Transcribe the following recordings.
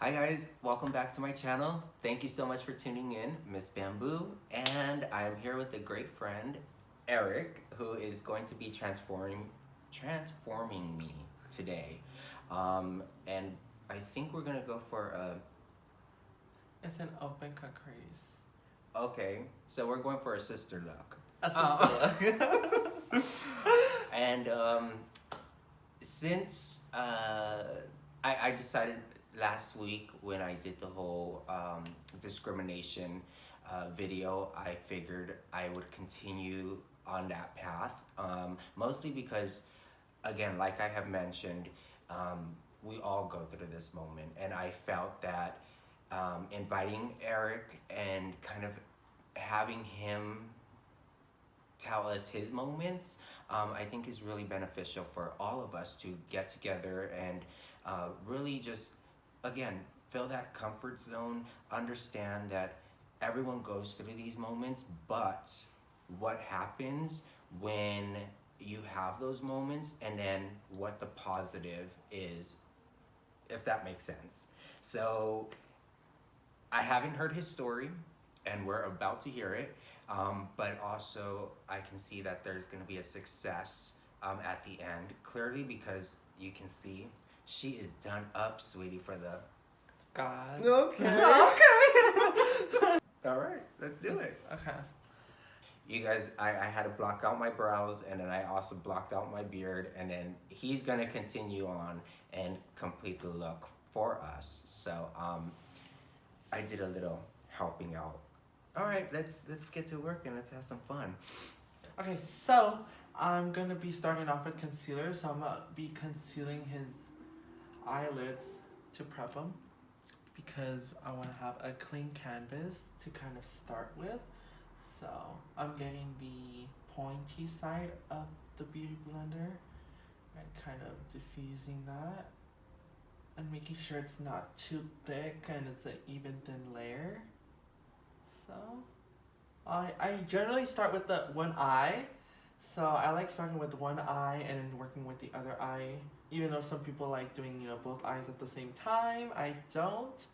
Hi guys, welcome back to my channel. Thank you so much for tuning in, Miss Bamboo, and I'm here with a great friend, Eric, who is going to be transforming me today. And I think we're gonna go for a... It's an open cut crease. Okay, so we're going for a sister look. A sister look. And since I decided last week when I did the whole discrimination video, I figured I would continue on that path, mostly because, again, like I have mentioned, we all go through this moment, and I felt that inviting Eric and kind of having him tell us his moments, I think is really beneficial for all of us to get together and really just, again, fill that comfort zone, understand that everyone goes through these moments, but what happens when you have those moments, and then what the positive is, if that makes sense. So I haven't heard his story, and we're about to hear it, but also I can see that there's going to be a success at the end, clearly, because you can see she is done up, sweetie, for the... God. Okay. Okay. All right, let's do it. Okay. You guys, I had to block out my brows, and then I also blocked out my beard, and then he's going to continue on and complete the look for us. So I did a little helping out. All right, let's get to work and let's have some fun. Okay, so I'm gonna be starting off with concealer. So I'm gonna be concealing his eyelids to prep them, because I want to have a clean canvas to kind of start with. So I'm getting the pointy side of the beauty blender and kind of diffusing that and making sure it's not too thick and it's an even thin layer. So I generally start with the one eye. So I like starting with one eye and then working with the other eye. Even though some people like doing, both eyes at the same time, I don't.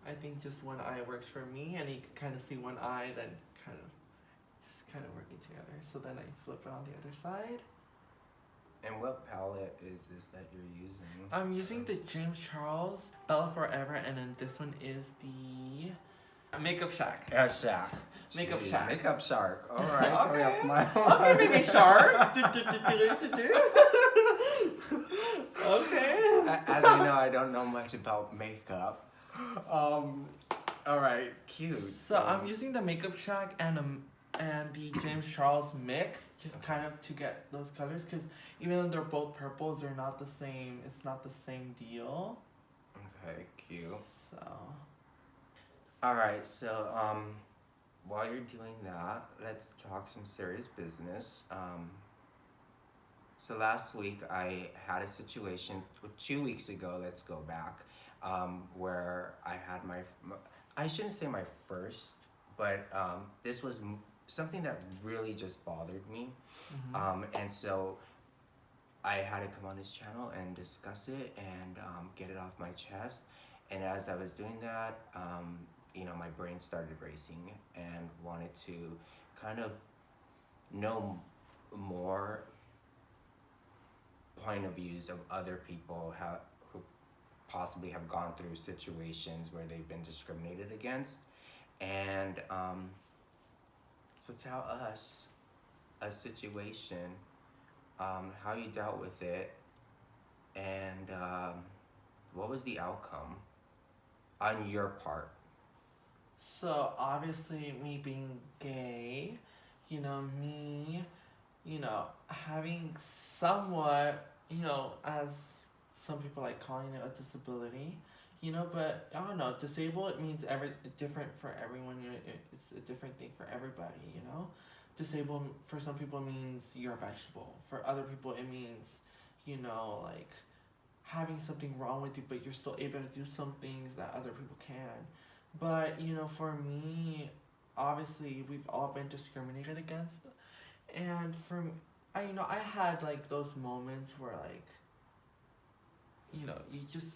I think just one eye works for me, and you can kind of see one eye, then kind of working together. So then I flip it on the other side. And what palette is this that you're using? I'm using the James Charles Bella Forever, and then this one is the Makeup Shack. Shack. Makeup Jeez, Shack. Makeup Shark. All right. Okay, baby shark. Okay. As you know, I don't know much about makeup. All right, cute. So I'm using the Makeup Shack and the James Charles mix, just kind of to get those colors, because even though they're both purples, they're not the same. It's not the same deal. Okay, cute. So. All right, so while you're doing that, let's talk some serious business. So last week I had a situation, 2 weeks ago, let's go back, where I had I shouldn't say my first, but this was something that really just bothered me. Mm-hmm. And so I had to come on this channel and discuss it and get it off my chest. And as I was doing that, my brain started racing and wanted to kind of know more point of views of other people who possibly have gone through situations where they've been discriminated against. And so tell us a situation, how you dealt with it, and what was the outcome on your part? So obviously me being gay, me, having somewhat, as some people like calling it a disability, but I don't know, disabled, it means different for everyone. It's a different thing for everybody, Disabled for some people means you're a vegetable. For other people it means, like having something wrong with you, but you're still able to do some things that other people can. But, for me, obviously, we've all been discriminated against. And I had, like, those moments where, like, you just,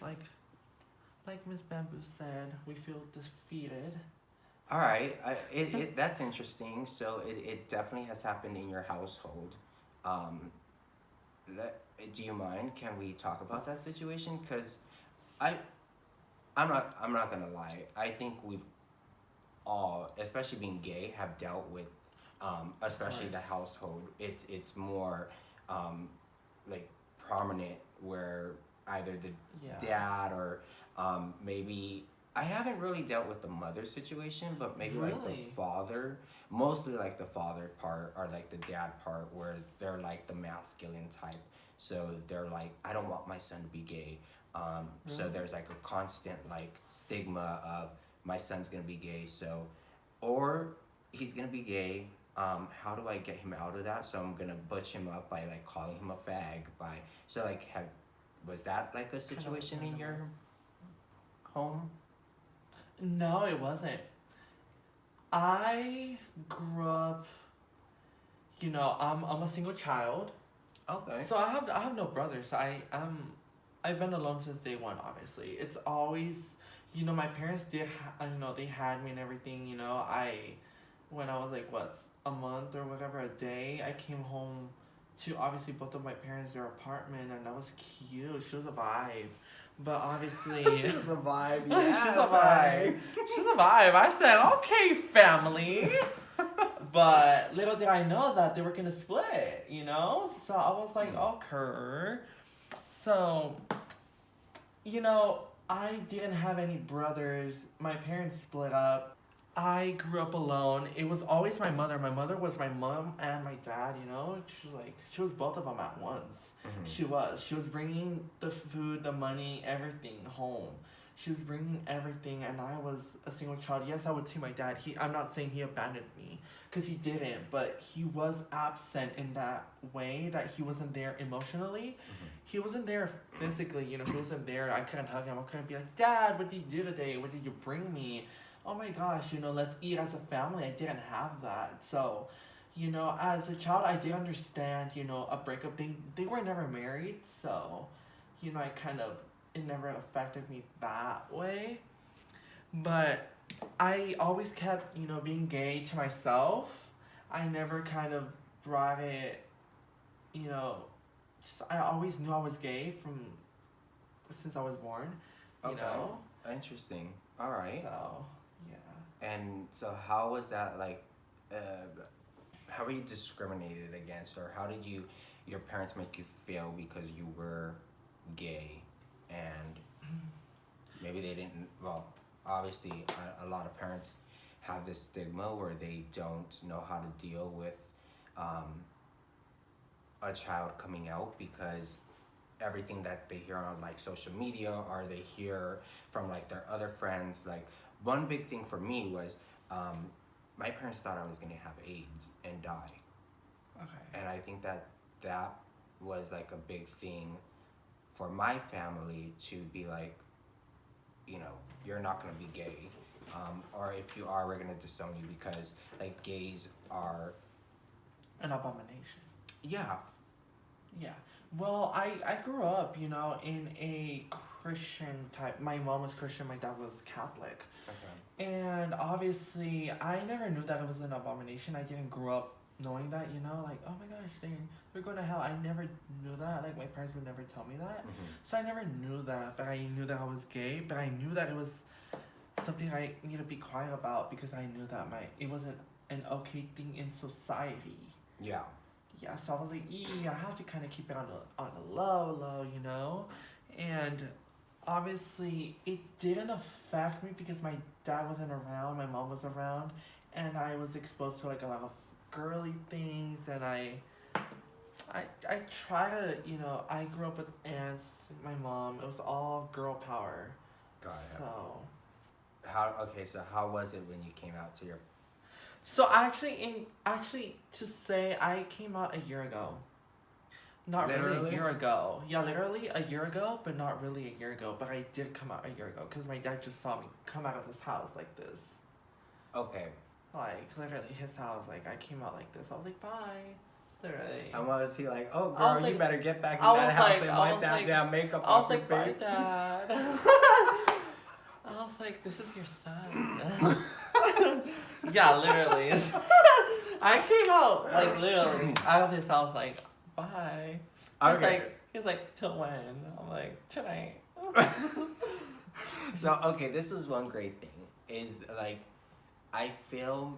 like like Miss Bamboo said, we feel defeated. All right, that's interesting. So it definitely has happened in your household. Um, do you mind? Can we talk about that situation? Because I, I'm not gonna lie. I think we've all, especially being gay, have dealt with, especially the household. It's more, like prominent where either the dad or maybe I haven't really dealt with the mother situation, but maybe like the father, mostly like the father part or like the dad part where they're like the masculine type. So they're like, I don't want my son to be gay. So there's like a constant like stigma of my son's gonna be gay. So, or he's gonna be gay. How do I get him out of that? So I'm gonna butch him up by like calling him a fag. So like was that like a situation in your home? No, it wasn't. I grew up, you know, I'm a single child. Okay. So I have no brothers. I've been alone since day one. Obviously, it's always, you know, my parents did. You know, they had me and everything. You know, when I was like a month or whatever, a day, I came home to obviously both of my parents, their apartment, and that was cute. She was a vibe. But obviously She's a vibe. She's a vibe. She's a vibe. I said, okay, family. But little did I know that they were gonna split, you know? So I was like, okay. So, you know, I didn't have any brothers. My parents split up. I grew up alone. It was always my mother. My mother was my mom and my dad, you know? She was both of them at once. Mm-hmm. She was bringing the food, the money, everything home. She was bringing everything, and I was a single child. Yes, I would see my dad. I'm not saying he abandoned me, because he didn't, but he was absent in that way that he wasn't there emotionally. Mm-hmm. He wasn't there physically, you know, he wasn't there. I couldn't hug him. I couldn't be like, Dad, what did you do today? What did you bring me? Oh my gosh, you know, let's eat as a family. I didn't have that. So, you know, as a child, I did understand, you know, a breakup. They were never married, so, you know, it never affected me that way. But I always kept, you know, being gay to myself. I never kind of brought it, you know, I always knew I was gay since I was born, you know? Interesting. All right. So, yeah. And so how was that like, how were you discriminated against, or how did your parents make you feel because you were gay? And maybe they didn't, well, obviously a lot of parents have this stigma where they don't know how to deal with a child coming out, because everything that they hear on like social media or they hear from like their other friends, like one big thing for me was my parents thought I was gonna have AIDS and die. Okay. And I think that was like a big thing for my family to be like, you know, you're not gonna be gay, or if you are, we're gonna disown you, because like gays are an abomination. Yeah. Yeah. Well, I grew up, you know, in a Christian type. My mom was Christian, my dad was Catholic. Okay. And obviously, I never knew that it was an abomination. I didn't grow up knowing that, you know, like, oh my gosh, they're going to hell. I never knew that. Like, my parents would never tell me that. Mm-hmm. So I never knew that, but I knew that I was gay, but I knew that it was something I need to be quiet about, because I knew that it wasn't an okay thing in society. Yeah. Yeah, so I was like, I have to kind of keep it on the low, you know? And obviously, it didn't affect me because my dad wasn't around, my mom was around, and I was exposed to like a lot of girly things, and I try to, you know, I grew up with aunts, my mom, it was all girl power. Got it. So. So how was it when you came out to your... So actually, to say, I came out a year ago. Not literally? Really a year ago. Yeah, literally a year ago, but not really a year ago. But I did come out a year ago, because my dad just saw me come out of this house like this. Okay. Like, literally, his house, like, I came out like this. I was like, bye. Literally. And what was he like? Oh, girl, you better get back in that house and wipe that damn makeup off your face. I was like, bye, Dad. I was like, this is your son. Yeah, literally. I came out, like, literally, out of his house, like, bye. Okay. He's like, till when? I'm like, tonight. So, okay, this is one great thing. Is, like, I feel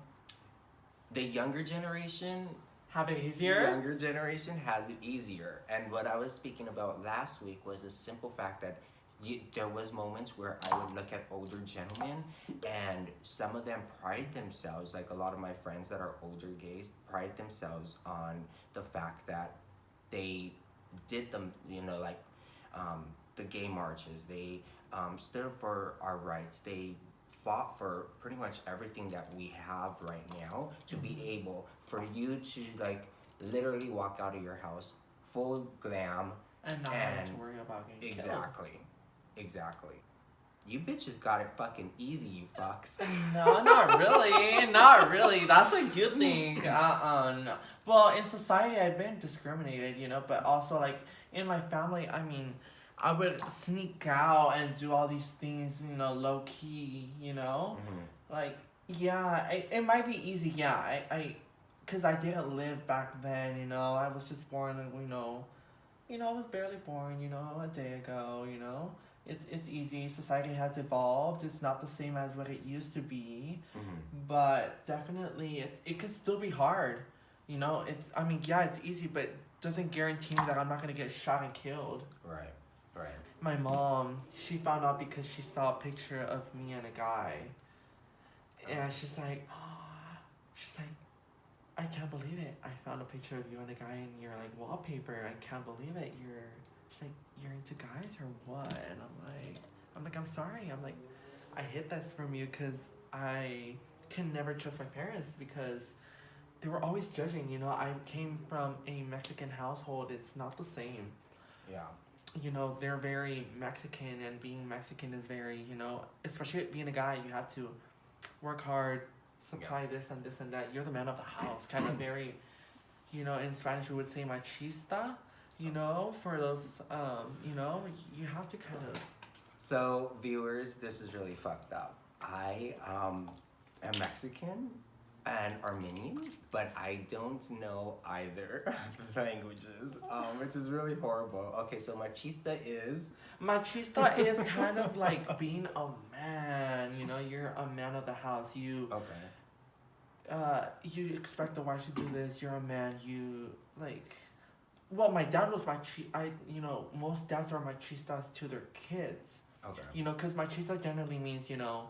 the younger generation... Have it easier? Younger generation has it easier. And what I was speaking about last week was the simple fact that there was moments where I would look at older gentlemen and some of them pride themselves, like a lot of my friends that are older gays, pride themselves on the fact that they did them, you know, like the gay marches. They stood up for our rights. They fought for pretty much everything that we have right now to be able for you to like literally walk out of your house full glam and not have to worry about getting Exactly. You bitches got it fucking easy, you fucks. No, not really. Not really. That's a good thing. No. Well, in society, I've been discriminated, you know, but also, like, in my family, I mean, I would sneak out and do all these things, you know, low-key, you know? Mm-hmm. Like, yeah, it might be easy, yeah. Because I didn't live back then, you know? I was just born, you know, I was barely born, you know, a day ago, you know? It's easy. Society has evolved. It's not the same as what it used to be. Mm-hmm. But definitely, it could still be hard. You know, I mean, yeah, it's easy, but doesn't guarantee me that I'm not going to get shot and killed. Right. My mom, she found out because she saw a picture of me and a guy. And she's like, I can't believe it. I found a picture of you and a guy in your, like, wallpaper. I can't believe it. She's like, you're into guys or what? And I'm like, I'm sorry. I'm like, I hid this from you because I can never trust my parents because they were always judging, you know. I came from a Mexican household. It's not the same. Yeah. You know, they're very Mexican, and being Mexican is very, you know, especially being a guy, you have to work hard, supply this and this and that. You're the man of the house, kind of very, you know, in Spanish we would say machista, you know, for those, you know, you have to kind of... So, viewers, this is really fucked up. I am Mexican and Armenian, but I don't know either of the languages, which is really horrible. Okay, so machista is kind of like being a man, you know, you're a man of the house. You expect the wife to do this, you're a man, you, like, well, my dad was you know, most dads are machistas to their kids. Okay. You know, because machista generally means, you know,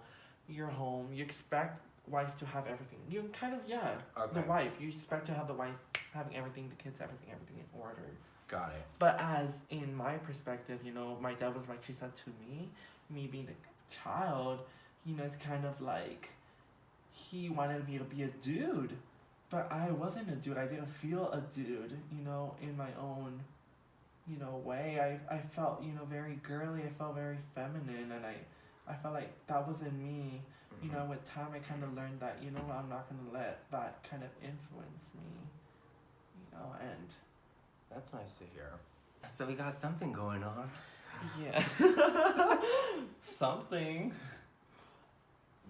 you're home, you expect wife to have everything. You kind of, yeah. Okay. The wife, you expect to have the wife having everything, the kids everything in order. Got it. But as in my perspective, you know, my dad was machista to me being a child, you know, it's kind of like he wanted me to be a dude. But I wasn't a dude. I didn't feel a dude, you know, in my own, you know, way. I felt, you know, very girly. I felt very feminine, and I felt like that wasn't me. You know, with time I kind of learned that, you know, I'm not going to let that kind of influence me, you know, and... That's nice to hear. So we got something going on. Yeah. Something.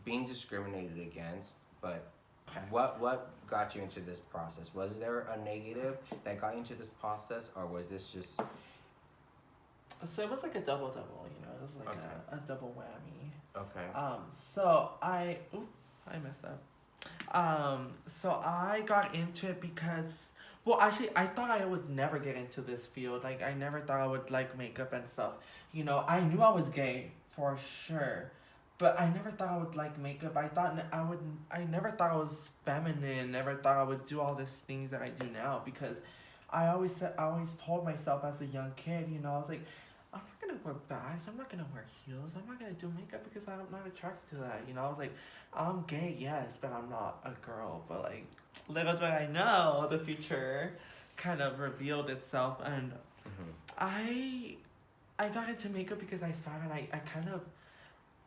Being discriminated against, but what got you into this process? Was there a negative that got you into this process, or was this just... So it was like a double-double, you know, it was like a double whammy. Okay. So I messed up. So I got into it because, well, actually, I thought I would never get into this field. Like, I never thought I would like makeup and stuff. You know, I knew I was gay for sure, but I never thought I would like makeup. I never thought I was feminine. Never thought I would do all these things that I do now because I always told myself as a young kid, you know, I was like, I'm not going to wear bags, I'm not going to wear heels, I'm not going to do makeup because I'm not attracted to that, you know, I was like, I'm gay, yes, but I'm not a girl, but like, little do I know, the future kind of revealed itself, and I got into makeup because I saw it, and I kind of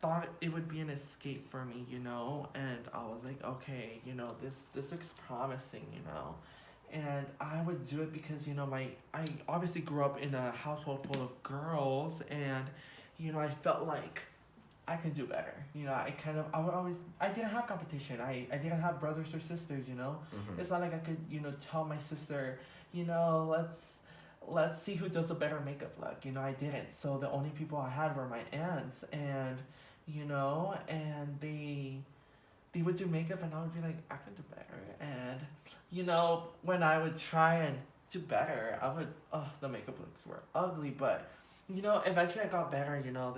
thought it would be an escape for me, you know, and I was like, okay, you know, this looks promising, you know. And I would do it because, you know, I obviously grew up in a household full of girls, and, you know, I felt like I can do better. You know, I would always, I didn't have competition. I didn't have brothers or sisters, you know? Mm-hmm. It's not like I could, you know, tell my sister, you know, let's see who does a better makeup look. You know, I didn't. So the only people I had were my aunts, and, you know, and they would do makeup, and I would be like, I can do better. And, you know, when I would try and do better, the makeup looks were ugly, but, you know, eventually I got better, you know,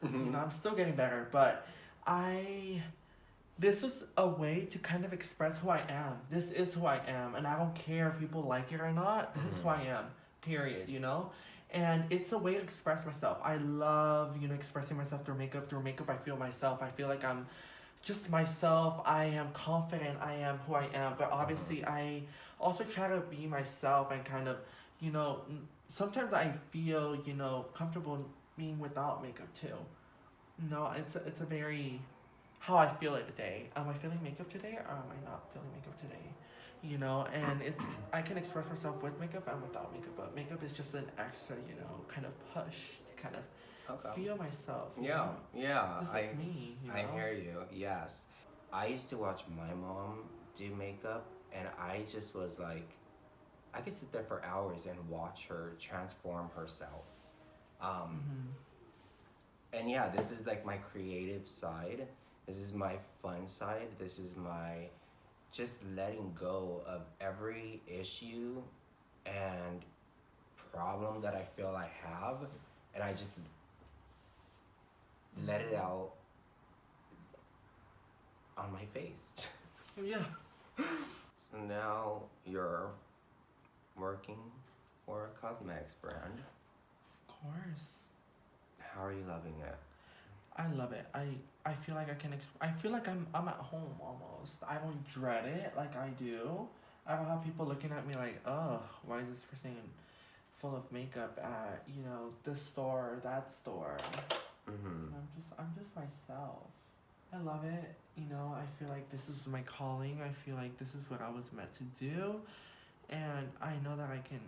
you know, I'm still getting better, but this is a way to kind of express who I am. This is who I am, and I don't care if people like it or not. This is who I am, period, you know? And it's a way to express myself. I love, you know, expressing myself through makeup. Through makeup, I feel myself. I feel like I'm just myself. I am confident. I am who I am. But obviously, I also try to be myself and kind of, you know, sometimes I feel, you know, comfortable being without makeup too. No, it's a very how I feel it today. Am I feeling makeup today, or am I not feeling makeup today? You know, and it's I can express myself with makeup and without makeup, but makeup is just an extra, you know, kind of push to kind of feel myself. Yeah, yeah. This is me. You know? I hear you. Yes, I used to watch my mom do makeup, and I just was like, I could sit there for hours and watch her transform herself. And yeah, this is like my creative side. This is my fun side. This is my just letting go of every issue and problem that I feel I have, and I just let it out on my face. Yeah. So now you're working for a cosmetics brand. Of course. How are you loving it? I love it. I feel like I can. I feel like I'm at home almost. I don't dread it like I do. I don't have people looking at me like, oh, why is this person full of makeup at, you know, this store or that store? Mm-hmm. I'm just myself. I love it. You know, I feel like this is my calling. I feel like this is what I was meant to do, and I know that I can.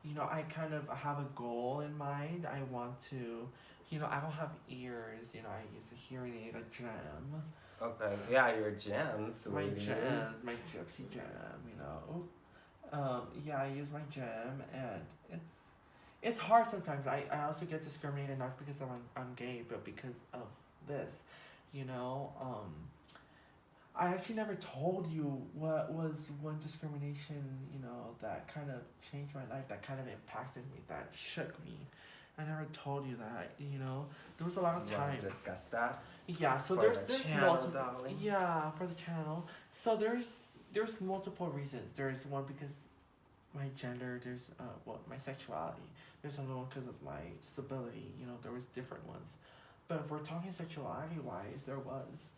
You know, I kind of have a goal in mind. I want to, you know, I don't have ears. You know, I use a hearing aid, a gem. Okay, yeah, your gems. My lady. gem, my gypsy gem, you know. Yeah, I use my gem, and it's hard sometimes. I also get discriminated not because I'm gay, but because of this, you know. I actually never told you what was one discrimination, you know, that kind of changed my life, that kind of impacted me, that shook me. I never told you that, you know. There was a lot of Do you want time. to discuss that? Yeah, so For there's the channel, multiple. darling? Yeah, for the channel. So there's multiple reasons. There's one because my gender. There's my sexuality. There's another one because of my disability. You know, there was different ones. But if we're talking sexuality wise, there was.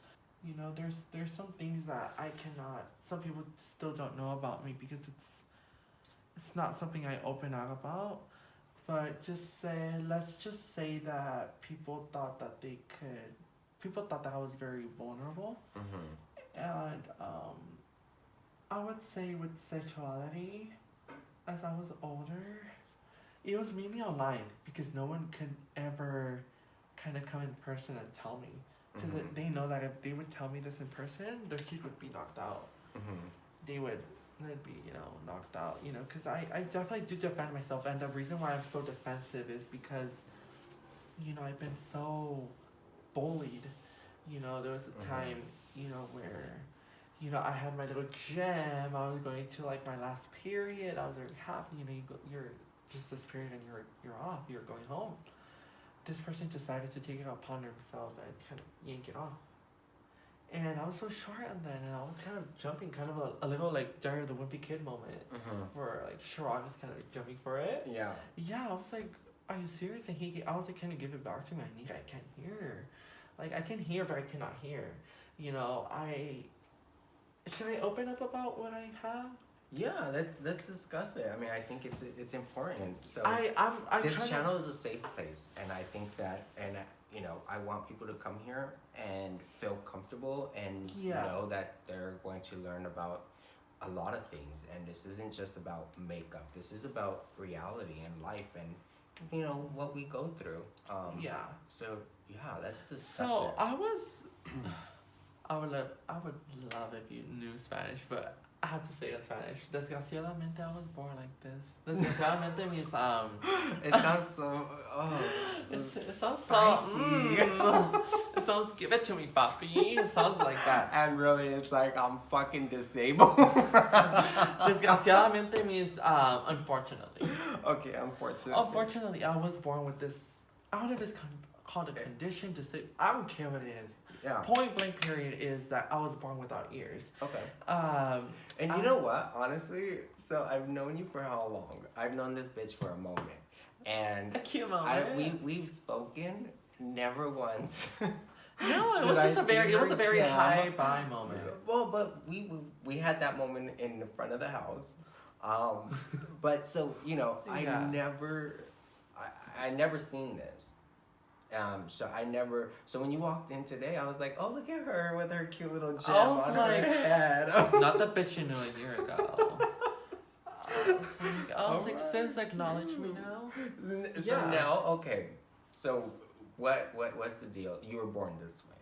You know, there's some things that I cannot. Some people still don't know about me because it's not something I open out about. But let's just say that people thought that I was very vulnerable. Mm-hmm. And I would say with sexuality, as I was older, it was mainly online because no one could ever kind of come in person and tell me. Because they know that if they would tell me this in person, their teeth would be knocked out. Mm-hmm. They'd be, you know, knocked out, you know, because I definitely do defend myself. And the reason why I'm so defensive is because, you know, I've been so bullied. You know, there was a time, you know, where, you know, I had my little gem. I was going to, like, my last period. I was very happy. You know, you're just this period and you're off. You're going home. This person decided to take it upon himself and kind of yank it off. And I was so short on that, and I was kind of jumping, kind of a little like Jerry the Wimpy Kid moment, where like Sherrod was kind of like jumping for it. Yeah. Yeah, I was like, "Are you serious?" And I was like, "Can you give it back to me? I can't hear. Like I can hear, but I cannot hear. You know, should I open up about what I have? Yeah, let's discuss it. I mean, I think it's important. So I'm this channel is a safe place, and I think that, and you know, I want people to come here and feel comfortable and know that they're going to learn about a lot of things. And this isn't just about makeup. This is about reality and life, and you know what we go through. Yeah. So Yeah, let's discuss So it. I would love if you knew Spanish, but I have to say in Spanish. Desgraciadamente, I was born like this. Desgraciadamente means It sounds so. Oh. it sounds spicy. so. It sounds give it to me, papi. It sounds like that. And really, it's like I'm fucking disabled. Desgraciadamente means unfortunately. Okay, unfortunately. Unfortunately, I was born with this. I don't know if it's called a condition. I don't care what it is. Yeah. Point blank period is that I was born without ears. Okay. And you know what? Honestly, so I've known you for how long? I've known this bitch for a moment, and a cute moment. we've spoken never once. No, it Did was I just a see very your high jam? bye moment. Well, but we had that moment in the front of the house. But so Yeah. I never seen this. So when you walked in today, I was like, oh, look at her with her cute little gem on her head. Not the bitch you knew a year ago. I was like, sis, acknowledge me now. So Yeah. now, okay. So what's the deal? You were born this way.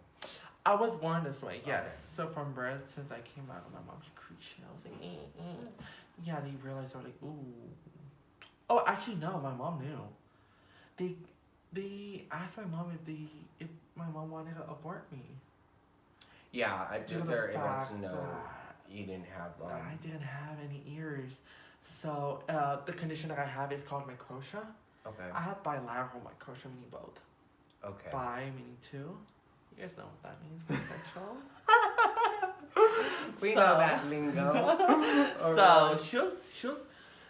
I was born this way, yes. Okay. So from birth, since I came out of my mom's coochie, I was like, Yeah, they realized I was like, ooh. Oh, actually, no, my mom knew. They asked my mom if my mom wanted to abort me. Yeah, I Due took to her the able fact to know that you didn't have I didn't have any ears. So the condition that I have is called microtia. Okay. I have bilateral microtia, meaning both. Okay. Bi meaning two. You guys know what that means, bisexual. We know that lingo. So she was.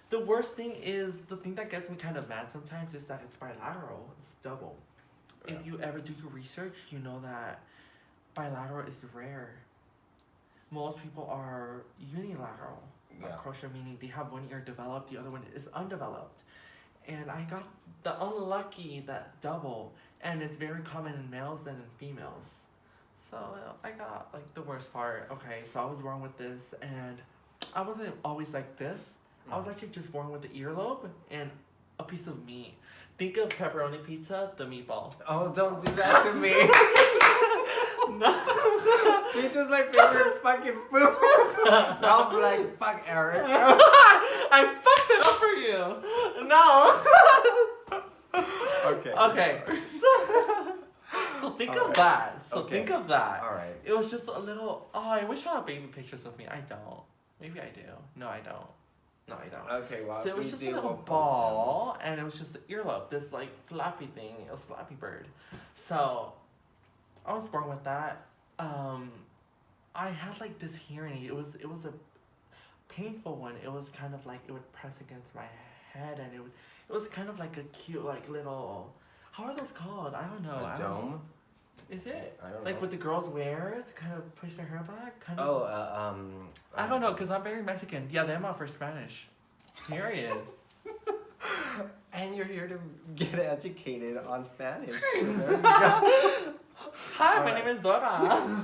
The worst thing is, the thing that gets me kind of mad sometimes is that it's bilateral. It's double. Yeah. If you ever do your research, you know that bilateral is rare. Most people are unilateral. Yeah. Microtia meaning they have one ear developed, the other one is undeveloped. And I got the unlucky that double, and it's very common in males than in females. So I got like the worst part. Okay, so I was born with this, and I wasn't always like this. I was actually just born with the earlobe and a piece of meat. Think of pepperoni pizza, the meatball. Oh, don't do that to me. No. Pizza's my favorite fucking food. I'll be like, fuck Eric. I fucked it up for you. No. Okay. Okay. So think of that. Think of that. All right. It was just a little. Oh, I wish I had baby pictures of me. I don't. Maybe I do. No, I don't. No, I don't. Okay, well, So it was we just do, a little we'll post ball, and it was just the earlobe, this like flappy thing, a flappy bird. So I was born with that. I had like this hearing aid. It was a painful one. It was kind of like it would press against my head, and it was kind of like a cute like little. How are those called? I don't know. A dome? Is it? I don't like know. what the girls wear to kind of push their hair back? Kind of. Oh, I don't know, because I'm very Mexican. Yeah, them are for Spanish. Period. And you're here to get educated on Spanish. So there you go. Hi, my name is Dora.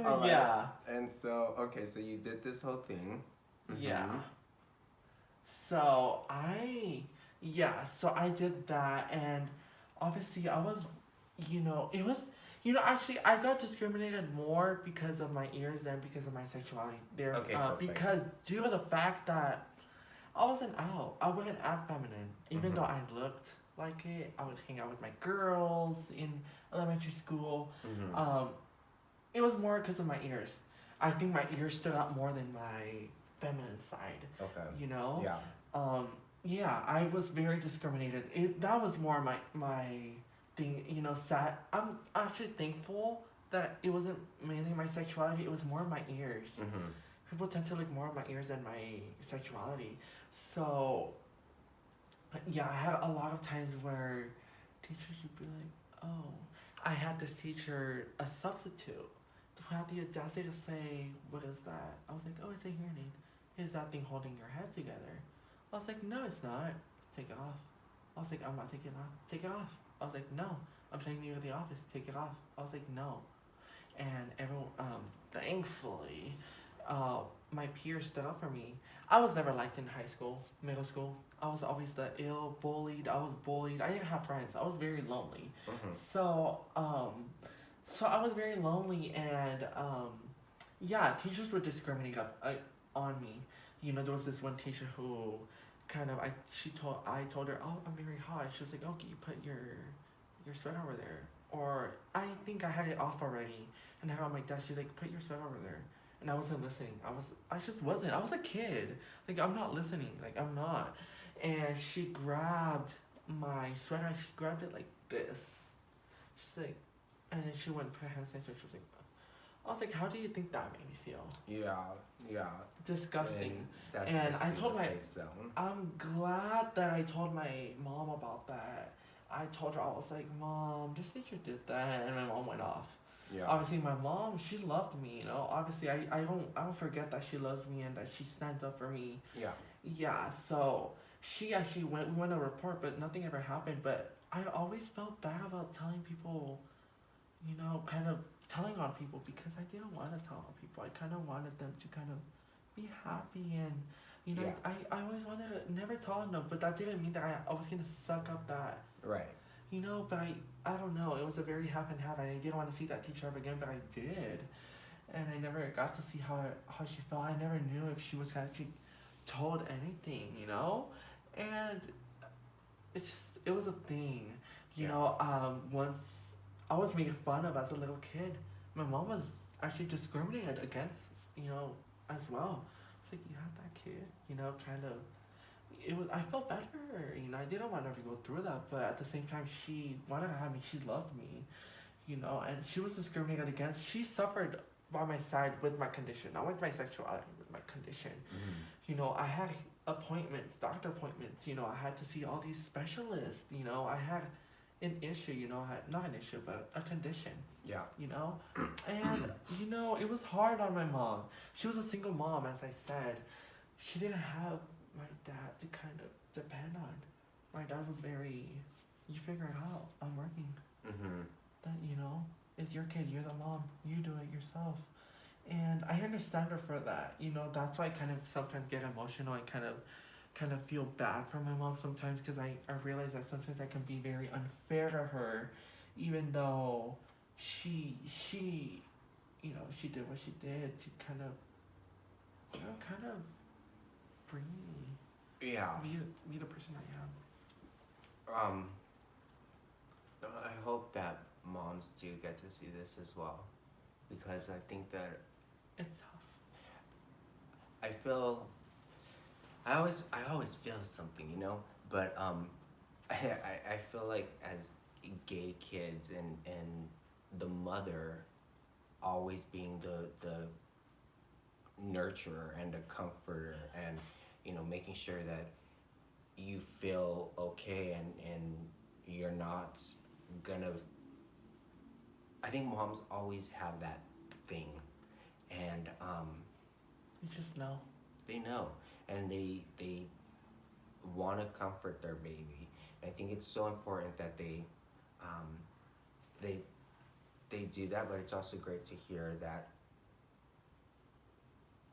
All right. Yeah. And so, okay, so you did this whole thing. Yeah. So I did that, and obviously I was, actually I got discriminated more because of my ears than because of my sexuality. Okay, because due to the fact that I wasn't out, I wouldn't act feminine, even though I looked like it. I would hang out with my girls in elementary school. It was more because of my ears. I think my ears stood out more than my feminine side. Okay. Yeah. Yeah, I was very discriminated. That was more my thing, sad. I'm actually thankful that it wasn't mainly my sexuality, it was more my ears. People tend to look more at my ears than my sexuality. So, yeah, I had a lot of times where teachers would be like, oh, I had this teacher, a substitute, who had the audacity to say, what is that? I was like, oh, it's a hearing aid. Is that thing holding your head together? I was like, no, it's not. Take it off. I was like, I'm not taking it off. Take it off. I was like, no. I'm taking you to the office. Take it off. I was like, no. And everyone, thankfully, my peers stood up for me. I was never liked in high school, middle school. I was always the ill, bullied. I was bullied. I didn't have friends. I was very lonely. So I was very lonely, and yeah, teachers would discriminate on me. You know, there was this one teacher who kind of I told her, oh, I'm very hot. She was like, okay, you put your sweater over there. Or I think I had it off already, and I had it on my desk. She's like, put your sweater over there. And I wasn't listening. I just wasn't. I was a kid. Like, I'm not listening. Like, I'm not. And she grabbed my sweater and she grabbed it like this. She's like, and then she went and put her hands next to it. She was like, I was like, how do you think that made me feel? Yeah. Disgusting. And And I told my, zone. I'm glad that I told my mom about that. I told her, I was like, Mom, this teacher did that, and my mom went off. Yeah. Obviously, my mom, she loved me, you know. Obviously, I don't forget that she loves me and that she stands up for me. Yeah. Yeah, so she actually we went to report, but nothing ever happened. But I always felt bad about telling people, you know, kind of telling on people, because I didn't want to tell on people. I kind of wanted them to kind of be happy, and you know, Yeah. I always wanted to never tell on them, but that didn't mean that I was gonna suck up that. Right. You know, but I don't know. It was a very half and half, and I didn't want to see that teacher ever again, but I did, and I never got to see how she felt. I never knew if she was actually told anything, you know, and it was a thing, you know. Once I was made fun of as a little kid, my mom was actually discriminated against, you know, as well. It's like, you have that kid, you know, kind of. I felt bad for her, you know. I didn't want her to go through that, but at the same time, she wanted to have me. She loved me, you know, and she was discriminated against. She suffered by my side with my condition, not with my sexuality, with my condition. You know, I had appointments, doctor appointments, you know. I had to see all these specialists, you know. I had an issue, you know. Not an issue, but a condition. Yeah. You know, and you know, it was hard on my mom. She was a single mom, as I said. She didn't have my dad to kind of depend on. My dad was very, you figure it out. I'm working. That, you know, it's your kid. You're the mom. You do it yourself. And I understand her for that. You know, that's why I kind of sometimes get emotional. I kind of feel bad for my mom sometimes, because I realize that sometimes I can be very unfair to her, even though she you know, she did what she did to kind of, you know, kind of bring me. Yeah. Be the person I am. I hope that moms do get to see this as well, because I think that It's tough. I always feel something, you know, but I feel like as gay kids and the mother always being the nurturer and the comforter, and you know, making sure that you feel okay and you're not gonna. I think moms always have that thing, and You just know. they know, and they want to comfort their baby. And I think it's so important that they do that, but it's also great to hear that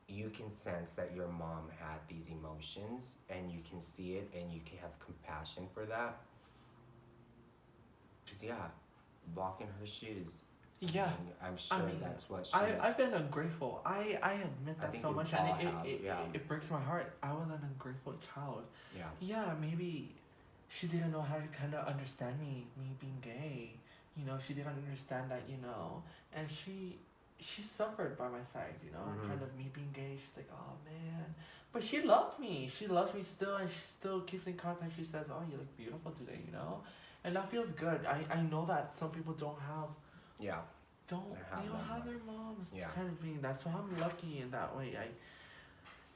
you can sense that your mom had these emotions, and you can see it, and you can have compassion for that. Because yeah, walk in her shoes. Yeah. And I'm sure that's what she's. I've been ungrateful. I admit that so much, and it breaks my heart. I was an ungrateful child. Yeah. Yeah, maybe she didn't know how to kind of understand me being gay. You know, she didn't understand that, you know, and she suffered by my side, you know, kind of me being gay. She's like, oh man, but she loved me. She loves me still, and she still keeps in contact. She says, oh, you look beautiful today, you know, and that feels good. I know that some people don't have. Yeah. They don't have their moms kind of being that. So I'm lucky in that way.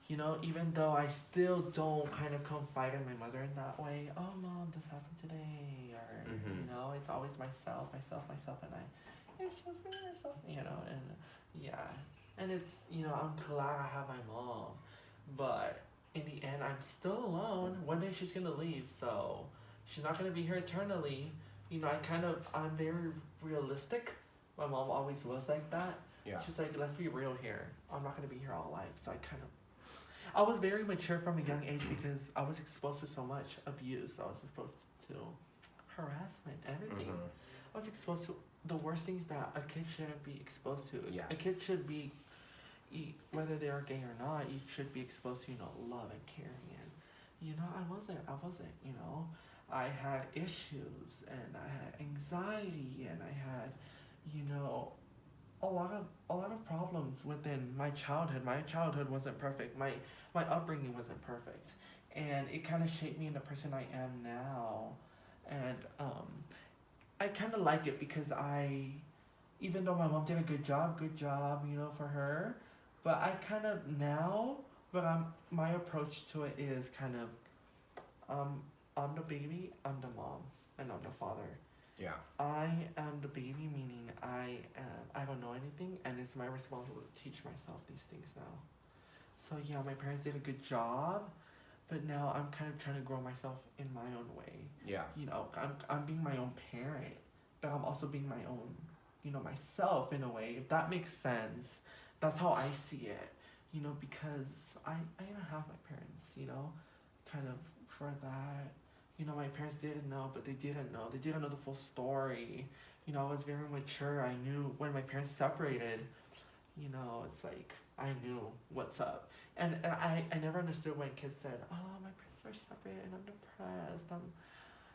You know, even though I still don't kind of confide in my mother in that way. Oh, mom, this happened today, or you know, it's always myself, and it's just me, myself, you know, and yeah, and it's, you know, I'm glad I have my mom, but in the end, I'm still alone. One day she's gonna leave, so she's not gonna be here eternally. You know, I'm very realistic My mom always was like that. Yeah. She's like, let's be real here. I'm not gonna be here all life. So I was very mature from a young age because I was exposed to so much abuse. I was exposed to harassment, everything. I was exposed to the worst things that a kid shouldn't be exposed to. Yes. A kid should be, whether they are gay or not, you should be exposed to, love and caring. And, I wasn't, I had issues and I had anxiety and I had, a lot of problems within my childhood. My childhood wasn't perfect. My upbringing wasn't perfect. And it kind of shaped me into the person I am now. And I kind of like it because even though my mom did a good job, for her, but I kind of now, my approach to it is kind of, I'm the baby, I'm the mom, and I'm the father. Yeah. I am the baby, meaning I don't know anything, and it's my responsibility to teach myself these things now. So yeah, my parents did a good job, but now I'm kind of trying to grow myself in my own way. Yeah. I'm being my own parent, but I'm also being my own, myself in a way, if that makes sense. That's how I see it, because I don't have my parents, kind of for that. My parents didn't know, but they didn't know. They didn't know the full story. I was very mature. I knew when my parents separated, it's like, I knew what's up. And I never understood when kids said, oh, my parents are separated and I'm depressed.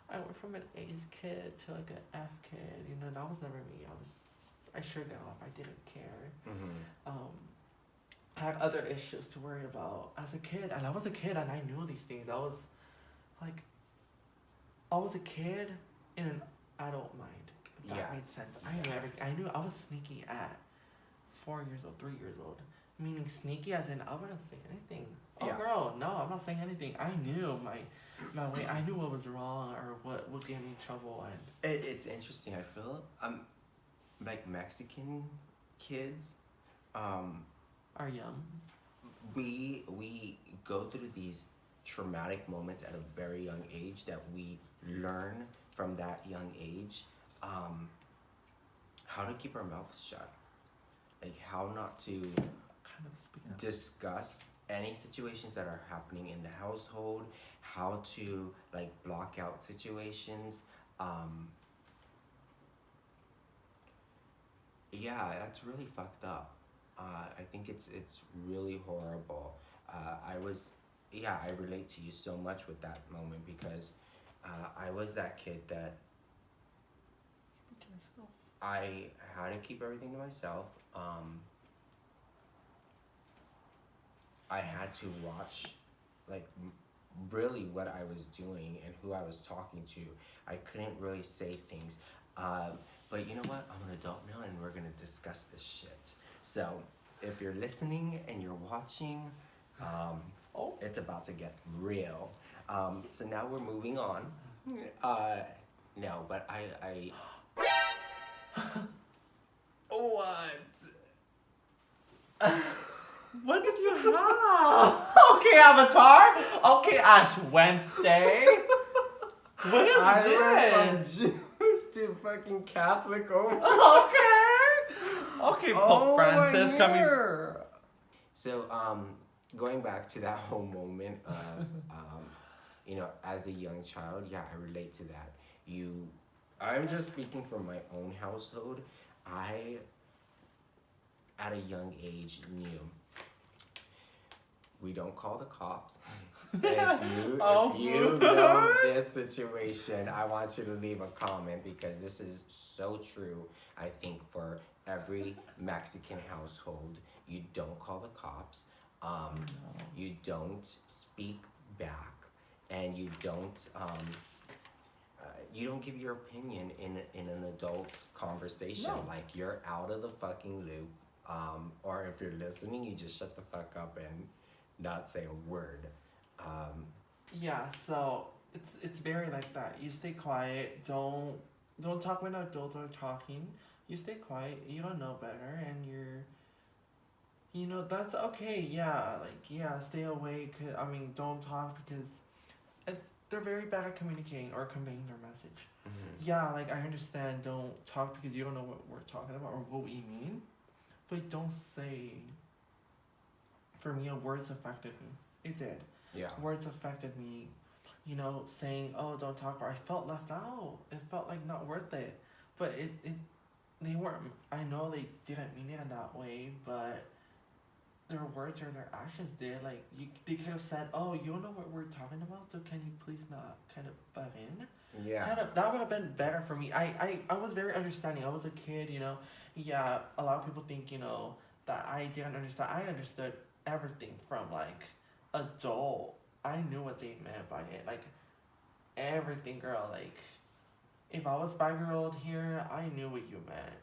I went from an A's kid to like an F kid. That was never me. I shrugged it off. I didn't care. I had other issues to worry about as a kid. And I was a kid and I knew these things. I was a kid in an adult mind, if that made sense. I knew everything. I knew I was sneaky at 4 years old, 3 years old. Meaning sneaky as in I wouldn't say anything. Oh girl, no, I'm not saying anything. I knew my way. I knew what was wrong or what would get me in trouble. And it's interesting. I feel like Mexican kids are young. We go through these traumatic moments at a very young age that we learn from that young age how to keep our mouths shut, like how not to Kind of speak up. discuss any situations that are happening in the household, how to like block out situations. Yeah, that's really fucked up. I think it's really horrible. I relate to you so much with that moment because I was that kid that I had to keep everything to myself. I had to watch like really what I was doing and who I was talking to. I couldn't really say things. But you know what? I'm an adult now and we're gonna discuss this shit. So if you're listening and you're watching, it's about to get real. So now we're moving on. No, but I what? What did you have? Okay, Avatar. Okay, Ash Wednesday. What is I went this? from Jews to fucking Catholic. Okay, Pope Francis coming. So, going back to that whole moment of, as a young child, yeah, I relate to that. I'm just speaking from my own household. I, at a young age, knew we don't call the cops. If you know this situation, I want you to leave a comment because this is so true. I think for every Mexican household, you don't call the cops. You don't speak back, and you don't give your opinion in an adult conversation. No. Like you're out of the fucking loop. Or if you're listening, you just shut the fuck up and not say a word. Yeah, so it's very like that. You stay quiet. Don't talk when adults are talking. You stay quiet. You don't know better, and that's okay. Yeah, stay away. Don't talk because they're very bad at communicating or conveying their message. Mm-hmm. Yeah, like I understand, don't talk because you don't know what we're talking about or what we mean, but don't say. For me, words affected me. It did. Yeah. Words affected me. You know, saying, "Oh, don't talk," or I felt left out. It felt like not worth it. But they weren't. I know they didn't mean it in that way, but their words or their actions did. Like they could have said, "Oh, you don't know what we're talking about, so can you please not kind of butt in?" Yeah. Kind of that would have been better for me. I was very understanding. I was a kid, you know. Yeah, a lot of people think, you know, that I didn't understand. I understood everything from like adult. I knew what they meant by it. Like everything, girl. Like if I was 5-year-old here, I knew what you meant.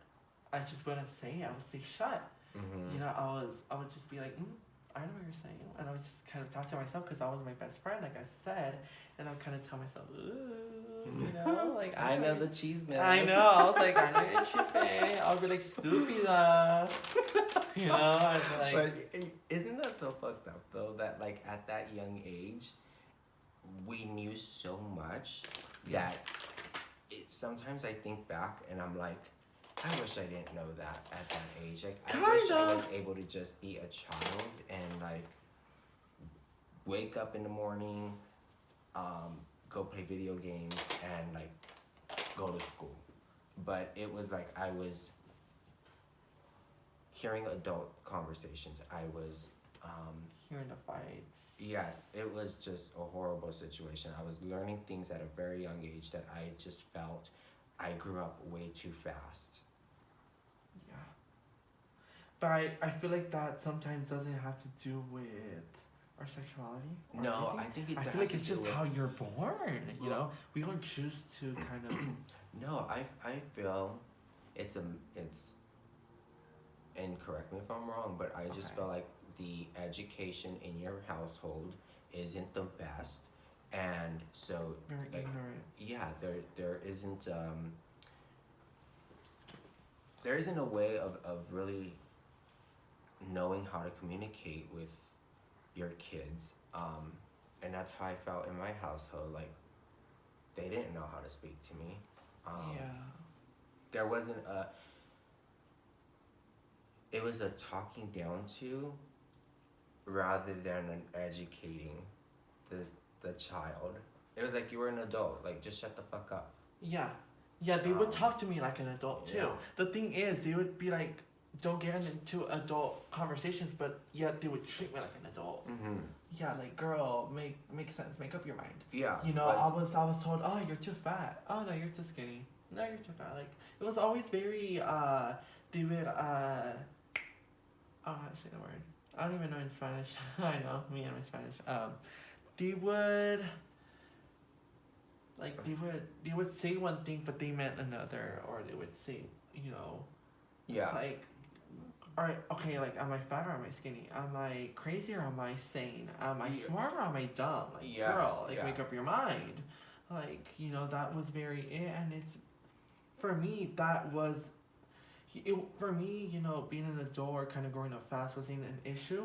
I just wouldn't say it. I would say shut. Mm-hmm. You know, I would just be like, I know what you're saying, and I would just kind of talk to myself because I was my best friend, like I said, and I would kind of tell myself, ooh, you know, like I know the cheese man. I know. I was like, I know your cheese man. I'll be like, stupida. You know, I was like. But isn't that so fucked up though? That like at that young age, we knew so much that sometimes I think back and I'm like, I wish I didn't know that at that age. Like, I wish I was able to just be a child and like wake up in the morning, go play video games and like go to school. But it was like I was hearing adult conversations. I was Hearing the fights. yes, it was just a horrible situation. I was learning things at a very young age that I just felt I grew up way too fast. Yeah. But I feel like that sometimes doesn't have to do with our sexuality. Or No, anything. I think it I does. feel like it's just with, how you're born. You know, we don't choose to kind of. No, I feel it's and correct me if I'm wrong, but I just feel like the education in your household isn't the best, and so Very like, ignorant. yeah, there isn't a way of really knowing how to communicate with your kids, and that's how I felt in my household. Like they didn't know how to speak to me. Yeah. There wasn't it was a talking down to rather than an educating the child. It was like you were an adult, like just shut the fuck up. Yeah. Yeah, they would talk to me like an adult too. Yeah. The thing is, they would be like, don't get into adult conversations, but yet they would treat me like an adult. Mm-hmm. Yeah, like girl, make sense, make up your mind. Yeah. You know, I was told, oh, you're too fat. Oh no, you're too skinny. No, you're too fat. Like it was always very they would I don't know how to say the word. I don't even know in Spanish. I know, me and my Spanish. They would like they would say one thing but they meant another, or they would say, you know, Yeah. it's like, alright, okay, like am I fat or am I skinny? Am I crazy or am I sane? Am I smart or am I dumb? Like Yes, girl, like yeah. make up your mind. Like, you know, that was very it, and it's for me that was for me, you know, being an adult or kind of growing up fast wasn't an issue.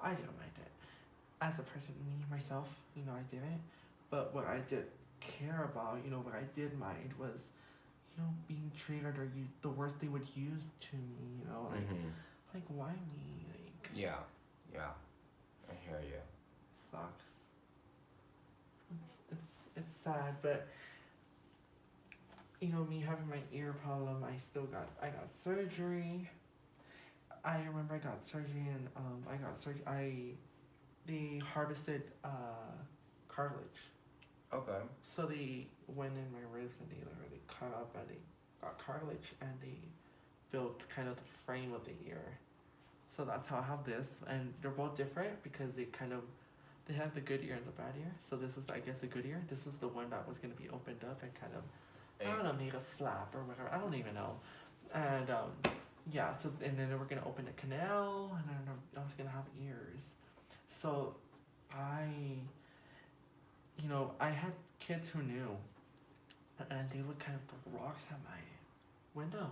I didn't mind it. As a person, me, myself, you know, I didn't. But what I did care about, you know, what I did mind was, you know, being treated or the words they would use to me, you know, like, like why me? Like, Yeah. Yeah. I hear you. sucks. It's sad, but you know, me having my ear problem, I got surgery. I remember I got surgery and they harvested cartilage. Okay. So they went in my ribs and they literally cut up and they got cartilage and they built kind of the frame of the ear. So that's how I have this, and they're both different because they have the good ear and the bad ear. So this is, I guess, the good ear. This is the one that was gonna be opened up and kind of, I don't know, made a flap or whatever. I don't even know. And yeah, so and then they were gonna open a canal, and then I was gonna have ears. So you know, I had kids who knew, and they would kind of throw rocks at my window.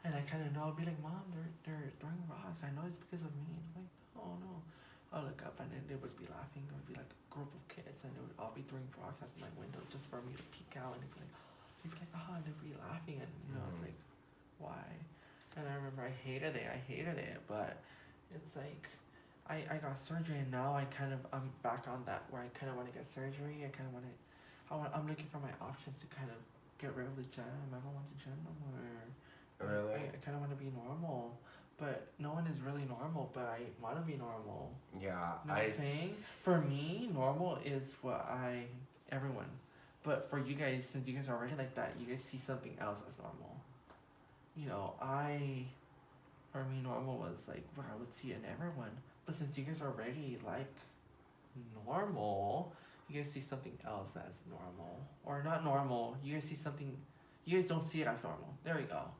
And I kind of know, I'd be like, Mom, they're throwing rocks. I know it's because of me. And I'm like, oh no. I'll look up and then they would be laughing. There would be like a group of kids and they would all be throwing rocks at my window just for me to peek out, and they'd be like, oh, and they'd be laughing, and it's like, why? And I remember I hated it, but it's like, I got surgery, and now I'm back on that where I kind of want to get surgery. I'm looking for my options to kind of get rid of the gym. I don't want the gym no more. Really? I kind of want to be normal, but no one is really normal, but I want to be normal. Yeah. You know what I'm saying? For me, normal is everyone. But for you guys, since you guys are already like that, you guys see something else as normal. For me, normal was like what I would see in everyone. But since you guys are already like normal, you guys see something else as normal. Or not normal, you guys see something, you guys don't see it as normal. There we go.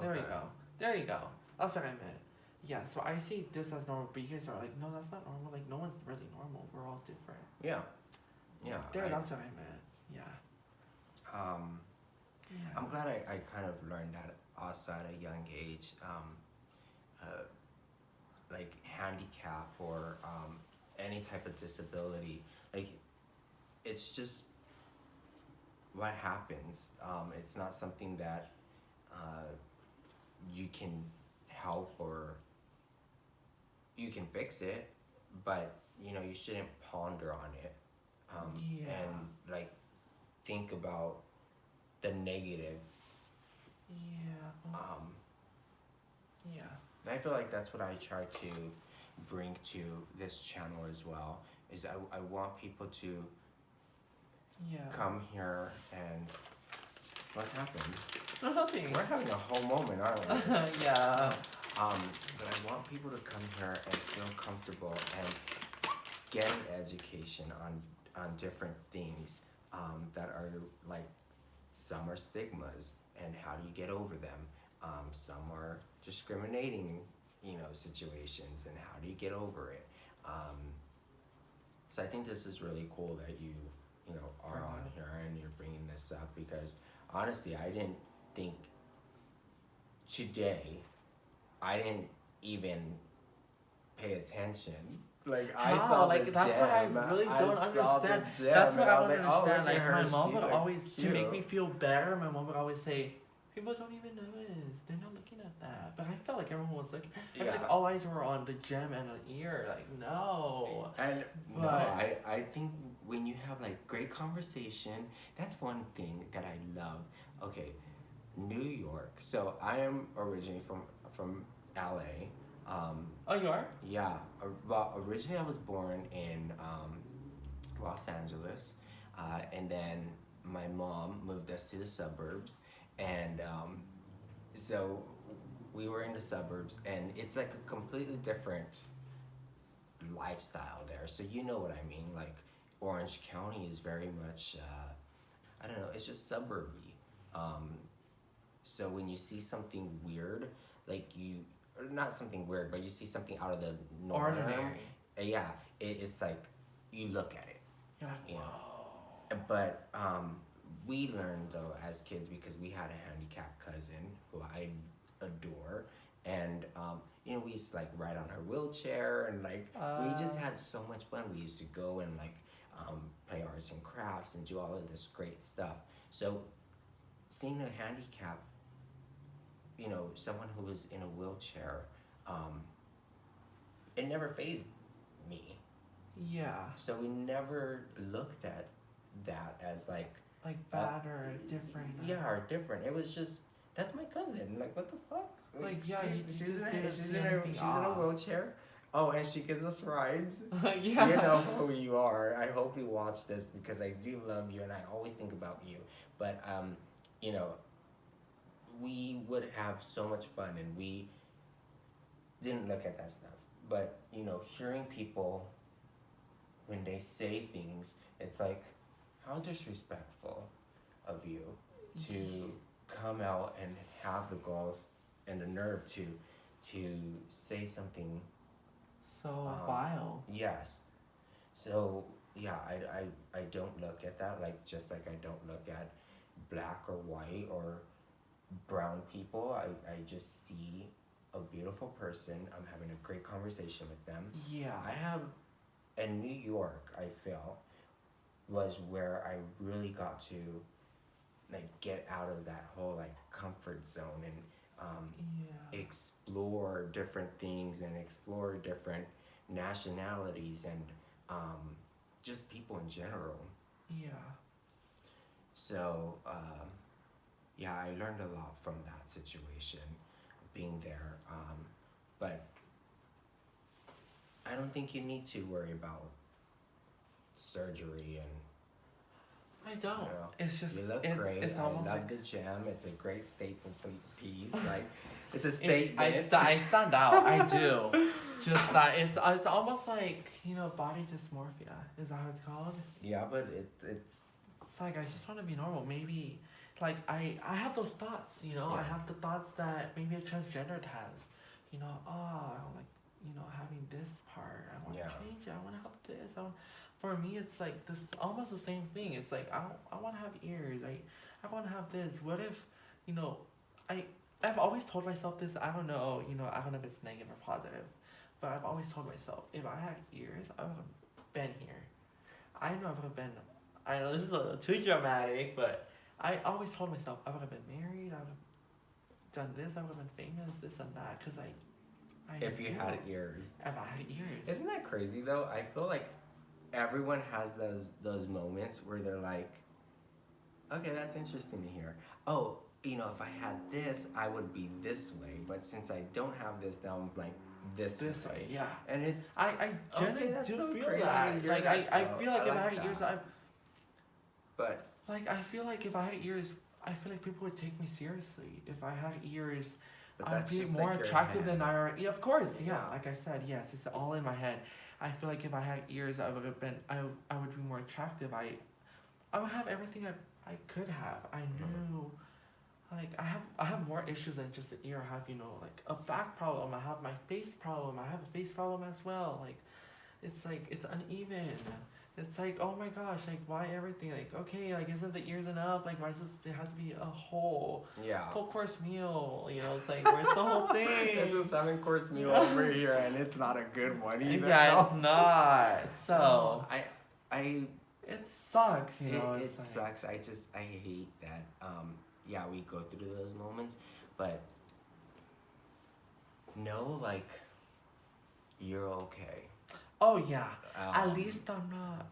There you go. That's what I meant. Yeah, so I see this as normal, but you guys are like, no, that's not normal. Like, no one's really normal. We're all different. Yeah. Yeah. That's what I meant. Yeah. I'm glad I kind of learned that also at a young age. Like handicap or any type of disability, like it's just what happens. It's not something that you can help or you can fix it, but you shouldn't ponder on it and like think about the negative. And I feel like that's what I try to bring to this channel as well, is I want people to come here and what's happened? Nothing. We're having a whole moment, aren't we? Yeah. But I want people to come here and feel comfortable and get an education on different things that are like, some are stigmas and how do you get over them. Some are discriminating, situations and how do you get over it. So I think this is really cool that you are on here and you're bringing this up, because honestly, I didn't think today, I didn't even pay attention. Like I saw the gem. That's what I really don't understand. That's what I don't understand. Like my mom would always, to make me feel better, my mom would always say, people don't even notice. They're not looking at that. But I felt like everyone was looking. I feel like all eyes were on the gem and the ear. Like, no. And no, I think when you have like great conversation, that's one thing that I love. Okay, New York. So I am originally from LA. Oh, you are? Yeah. Well, originally I was born in Los Angeles, and then my mom moved us to the suburbs, and so we were in the suburbs, and it's like a completely different lifestyle there. So you know what I mean? Like Orange County is very much, I don't know, it's just suburby. So when you see something weird, like or not something weird, but you see something out of the norm. Ordinary. Yeah, it's like, you look at it. You're like, whoa. But we learned though as kids, because we had a handicapped cousin who I adore, and we used to like ride on her wheelchair, and like we just had so much fun. We used to go and like play arts and crafts and do all of this great stuff. So seeing a handicap, someone who was in a wheelchair, it never fazed me. Yeah. So we never looked at that as like bad or different. Yeah, or different. It was just, that's my cousin. Like, what the fuck? She's in a wheelchair. Oh, and she gives us rides. Yeah. You know who you are. I hope you watch this, because I do love you and I always think about you. But we would have so much fun, and we didn't look at that stuff. But hearing people when they say things, it's like, how disrespectful of you to come out and have the balls and the nerve to say something so vile. Yes. So yeah, I don't look at that just like I don't look at black or white or brown people. I just see a beautiful person. I'm having a great conversation with them. Yeah. I have, in New York, I feel, was where I really got to, like, get out of that whole, like, comfort zone and explore different things and explore different nationalities and just people in general. Yeah. So, yeah, I learned a lot from that situation, being there. But I don't think you need to worry about surgery and. I don't. You know, it's just you look it's, great. It's almost I love like the gem. It's a great staple piece. Like, it's a statement. I stand out. I do. Just that it's almost like, you know, body dysmorphia. Is that what it's called? Yeah, but it's. It's like I just want to be normal. Maybe, like I have those thoughts. You know, I Yeah. have the thoughts that maybe a transgendered has. You know, I don't like, you know, having this part. I want to change it. I want to have this. For me, it's like this almost the same thing. It's like I want to have ears. I want to have this. What if, you know, I've always told myself this. I don't know. You know, I don't know if it's negative or positive, but I've always told myself if I had ears, I would have been here. I know I would have been. I know this is a little too dramatic, but I always told myself I would have been married. I would have done this. I would have been famous. This and that. Cause I If you had ears. If I had ears. Isn't that crazy though? I feel like everyone has those moments where they're like, okay, that's interesting to hear. Oh, you know, if I had this, I would be this way. But since I don't have this, now I'm like this way. Yeah. And it's I genuinely do so feel crazy that. to Like hear I that, feel like though. if I like had ears, that. But like I feel like if I had ears, I feel like people would take me seriously. If I had ears, I'd that's be just more like your attractive head. than I already. Yeah, of course, yeah. Yeah. Like I said, yes, it's all in my head. I feel like if I had ears, I would have been. I would be more attractive. I would have everything I could have. I knew. Like I have more issues than just an ear. I have, you know, like a back problem. I have my face problem. I have a face problem as well. Like it's uneven. It's like, oh my gosh, like why everything? Like, okay, like isn't the ears enough? Like why does it has to be a whole full course meal? You know, it's like where's the whole thing? It's a 7-course meal over here, and it's not a good one either. Yeah, it's not. So I it sucks, you know. It sucks. I hate that. Yeah, we go through those moments, but know, like, you're okay. Oh yeah. At least I'm not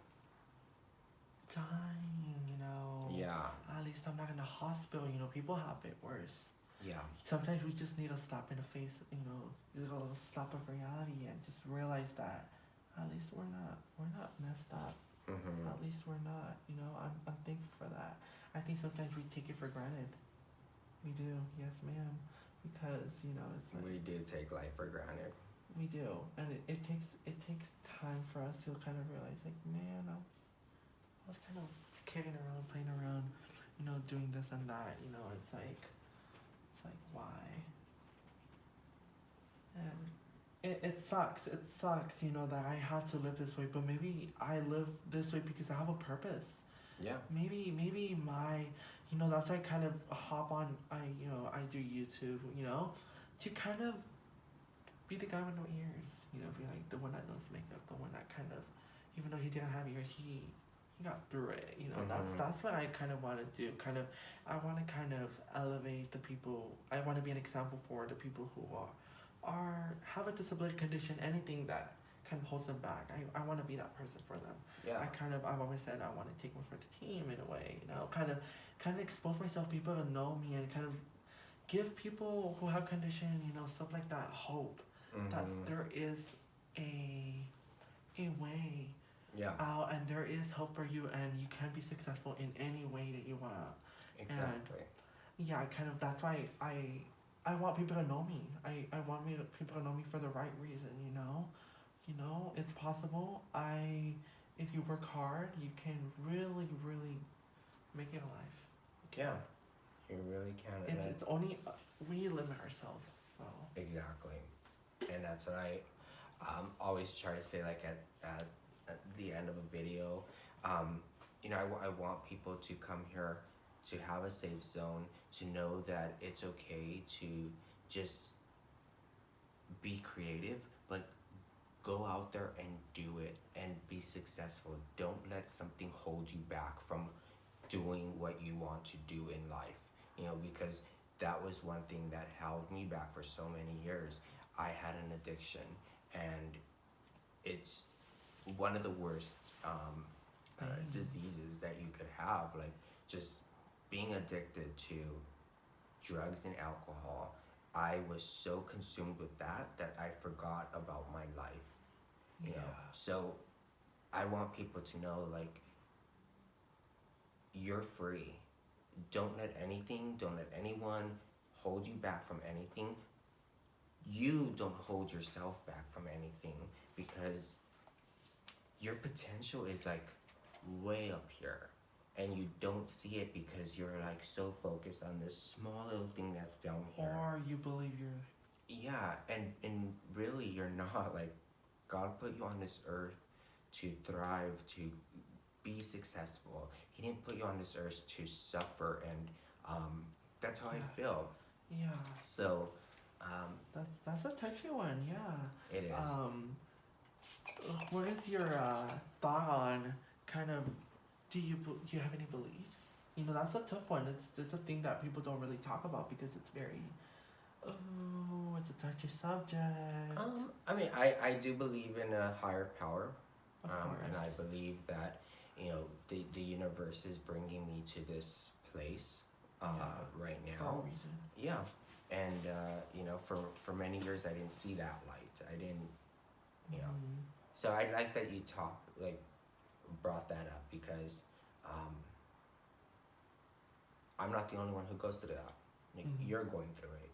dying, you know. Yeah. At least I'm not in the hospital, you know. People have it worse. Yeah. Sometimes we just need a slap in the face, you know, a little slap of reality, and just realize that at least we're not messed up. Mm-hmm. At least we're not, you know. I'm thankful for that. I think sometimes we take it for granted. We do, yes, ma'am, because you know it's like We do take life for granted. we do, and it takes time for us to kind of realize, like, man, I was kind of kidding around, playing around, you know, doing this and that, you know. It's like why? And it sucks, you know, that I have to live this way, but maybe I live this way because I have a purpose. Yeah. Maybe my, you know, that's why I kind of hop on, I do YouTube, you know, to kind of be the guy with no ears, you know, be like the one that knows makeup, the one that kind of, even though he didn't have ears, he got through it, you know. That's what I kind of want to do. Kind of, I want to kind of elevate the people. I want to be an example for the people who have a disability condition, anything that kind of holds them back. I want to be that person for them. Yeah. I've always said I want to take one for the team in a way, you know, kind of expose myself, people to know me, and kind of give people who have condition, you know, stuff like that, hope that there is a way out, and there is hope for you, and you can be successful in any way that you want. Exactly. And yeah, kind of that's why I want people to know me. I want people to know me for the right reason, you know. You know, it's possible. If you work hard, you can really, really make it in life. Yeah. You really can. It's only we limit ourselves. So exactly, and that's what I always try to say. Like at the end of a video, you know, I want people to come here to have a safe zone, to know that it's okay to just be creative, but go out there and do it and be successful. Don't let something hold you back from doing what you want to do in life. Because that was one thing that held me back for so many years. I had an addiction, and it's one of the worst diseases that you could have. Like, just being addicted to drugs and alcohol. I was so consumed with that I forgot about my life. So I want people to know, like, you're free. Don't let anyone hold you back from anything. You don't hold yourself back from anything, because your potential is like way up here, and you don't see it because you're like so focused on this small little thing that's down here. Or you believe you're... Yeah, and really you're not. Like, God put you on this earth to thrive, to be successful. He didn't put you on this earth to suffer, and that's how I feel. Yeah. So that's a touchy one. Yeah. it is. What is your thought on kind of, do you have any beliefs? That's a tough one. It's a thing that people don't really talk about because it's very, it's a touchy subject. I mean, I do believe in a higher power, and I course. believe that the universe is bringing me to this place right For a now. reason. Yeah, and for many years I didn't see that light. I didn't, Mhm. So I like that you brought that up, because I'm not the only one who goes through that. Like, you're going through it,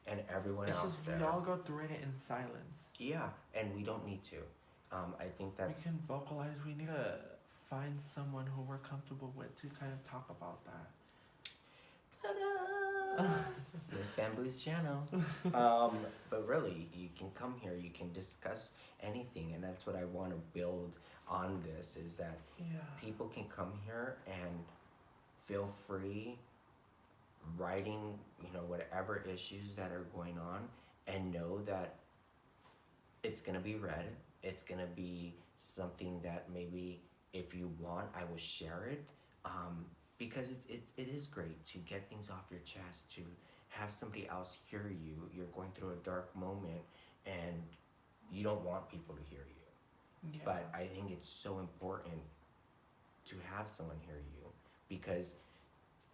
and everyone It's out just there. we all go through it in silence. Yeah, and we don't need to. I think that's... We can vocalize. We need to find someone who we're comfortable with to kind of talk about that. Ta-da! Miss Bamboo's channel. But really, you can come here, you can discuss anything, and that's what I want to build on this, is that people can come here and feel free writing, whatever issues that are going on, and know that it's going to be read. It's going to be something that maybe if you want, I will share it. Because it is great to get things off your chest, to have somebody else hear you. You're going through a dark moment, and you don't want people to hear you. Yeah. But I think it's so important to have someone hear you, because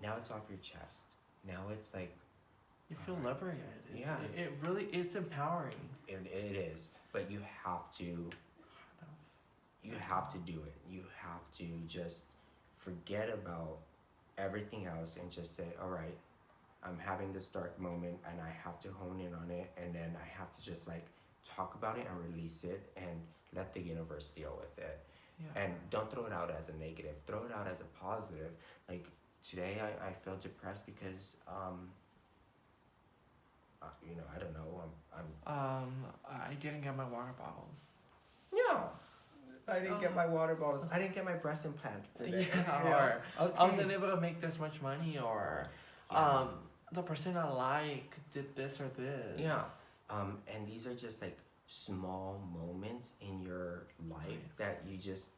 now it's off your chest. Now it's like... You feel liberated. Yeah. It really, it's empowering. It is, but you have to do it. You have to just forget about everything else and just say, all right, I'm having this dark moment, and I have to hone in on it, and then I have to just talk about it and release it and let the universe deal with it. Yeah. And don't throw it out as a negative. Throw it out as a positive. Like, today I feel depressed because I don't know. I didn't get my water bottles. Yeah. I didn't get my water bottles. I didn't get my breast implants today. Or Okay. I wasn't able to make this much money, or the person I like did this or this. Yeah. And these are just small moments in your life that you just...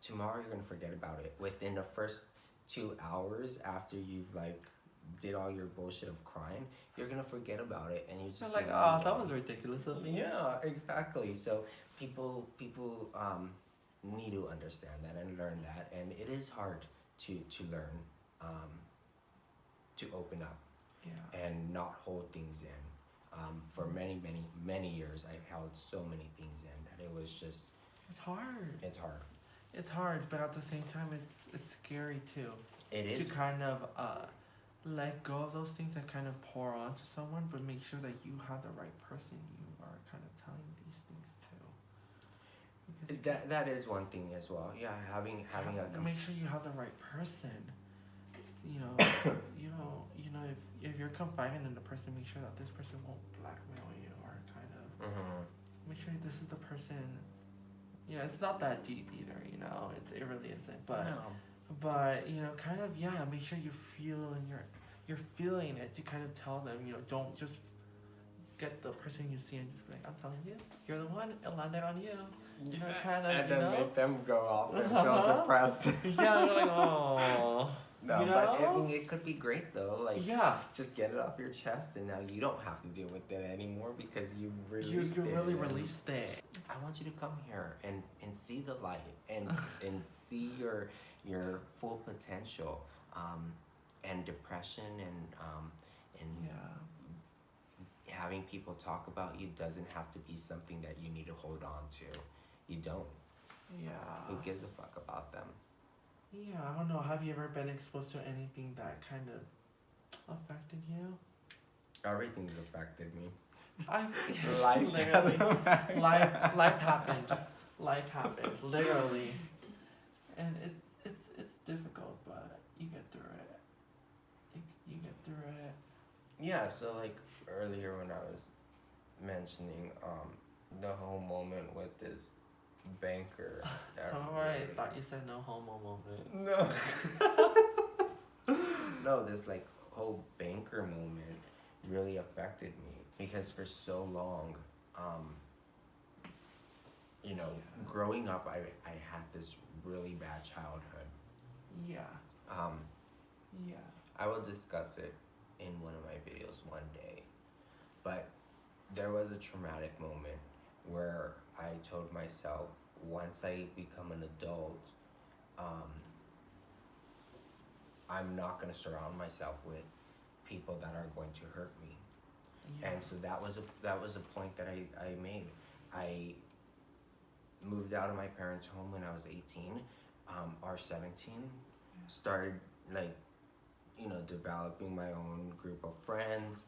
Tomorrow you're gonna forget about it. Within the first 2 hours after you've did all your bullshit of crying, you're gonna forget about it, and you're just oh, that was ridiculous of me. Yeah, exactly. So people need to understand that and learn that, and it is hard to learn, to open up and not hold things in. For many years, I held so many things in that it was just... It's hard. It's hard. It's hard, but at the same time, it's scary too. It is. To kind of let go of those things and kind of pour onto someone, but make sure that you have the right person you are kind of telling these things to. That is one thing as well. Yeah, having a... Make sure you have the right person. If you're confiding in the person, make sure that this person won't blackmail you, or kind of make sure this is the person. It's not that deep either. It really isn't. But kind of make sure you feel and you're feeling it to kind of tell them. Don't just get the person you see and just be like, I'm telling you, you're the one, it landed on you. You know, kind of, and you then know? make them go off and feel depressed. Yeah, you're like, oh. No, you but know? I mean, it could be great though. Like, Yeah. just get it off your chest, and now you don't have to deal with it anymore because you You released it. really and released it. I want you to come here and see the light and see your full potential, and depression and Yeah. having people talk about you doesn't have to be something that you need to hold on to. You don't. Yeah. Who gives a fuck about them? Yeah, I don't know. Have you ever been exposed to anything that kind of affected you? Everything's affected me. Life literally. Life. Life happened. Life happened, literally. And it's difficult, but you get through it. You get through it. Yeah, so like earlier when I was mentioning the whole moment with this banker. Don't worry, I thought you said no homo moment. No. No, this like whole banker moment really affected me because for so long, you know, growing up, I had this really bad childhood. Yeah. Yeah. I will discuss it in one of my videos one day, but there was a traumatic moment where I told myself once I become an adult, I'm not going to surround myself with people that are going to hurt me. Yeah. And so that was a point that I made. I moved out of my parents' home when I was 18, or 17, started like, you know, developing my own group of friends,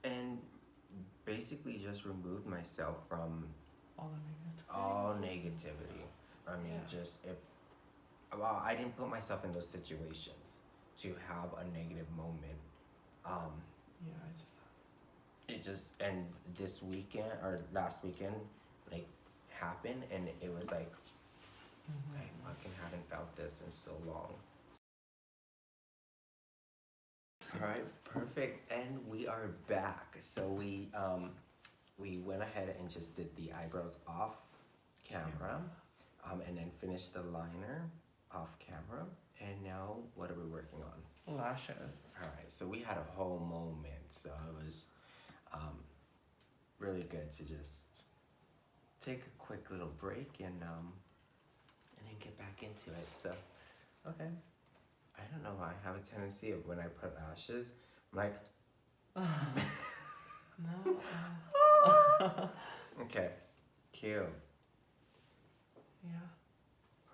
and basically just removed myself from all the negativity. I mean, just well, I didn't put myself in those situations to have a negative moment. And this weekend or last weekend, like, happened, and it was like, I fucking haven't felt this in so long. All right, perfect, and we are back. So we went ahead and just did the eyebrows off camera, and then finished the liner off camera, and now what are we working on? Lashes. All right, so we had a whole moment, so it was really good to just take a quick little break and then get back into it. So, okay. I don't know, I have a tendency of when I put lashes, I'm like, No. okay, cute. Yeah.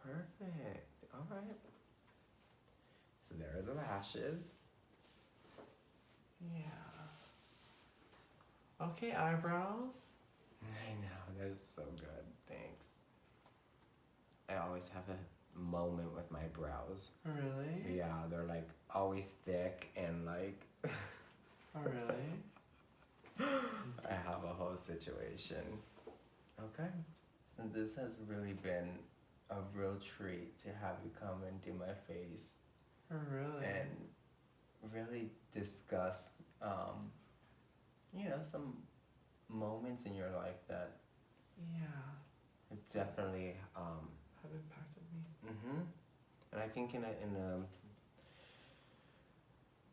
Perfect. All right. So there are the lashes. Yeah. Okay, eyebrows. I know, they're so good. Thanks. I always have a moment with my brows. Really? Yeah, they're like always thick and like. Oh, really? I have a whole situation. Okay. So this has really been a real treat to have you come and do my face. Oh, really? And really discuss, you know, some moments in your life that definitely have impacted me. And I think in a